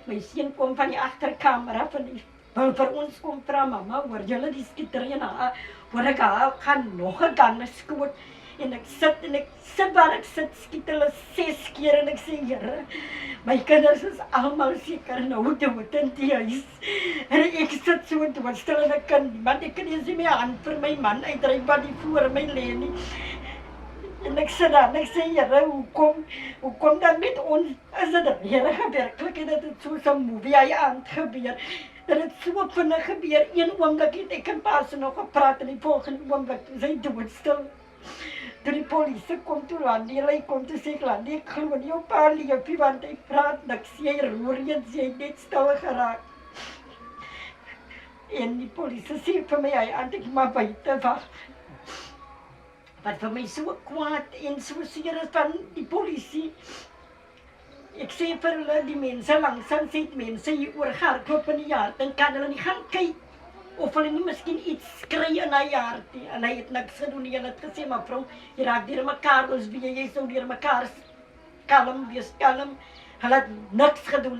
My seun kom van die agterkamer af en wil vir ons kom vra, mamma, hoor julle die skietery en haar, hoor ek haar gaan nog 'n gang skoot. En ek sit waar ek sit, skiet hulle 6 keer en ek sê, Here, my kinders is almal seker nou dood in die huis. En ek sit so doodstil en ek kan niemand, ek kan nie eens my hand vir my man uitdryf wat die voor my lê nie. En ek sit daar en ek sê, Here, hoekom dan met ons? Is dit regtig werklik dat dit so 'n movie aand gebeur? Dat het so vinnig gebeur. Een oomblik het ek en pa se nog gepraat en die volgende oomblik toe sy doodstil. Toe die polisie kom toe Landie, hy kom toe sê, Landie, ek glo nie op haar leefie, want hy praat niks, jy roer eens, jy het net stil geraak. En die polisie sê vir my, hy aan ek maar buite wag. Wat vir my so kwaad en so seer is van die polisie. Ek sê vir hulle, die mense langsaan sê mense hier oor gehardloop in die jaar, dan kan hulle nie gaan kyk of hulle nie miskien iets kry in haar jaar nie. En hy het niks gedoen nie. Hulle het gesê, mevrou, jy raak deur mekaar, ons weet jy sou deur mekaar kalm wees, kalm. Hulle het niks gedoen nie.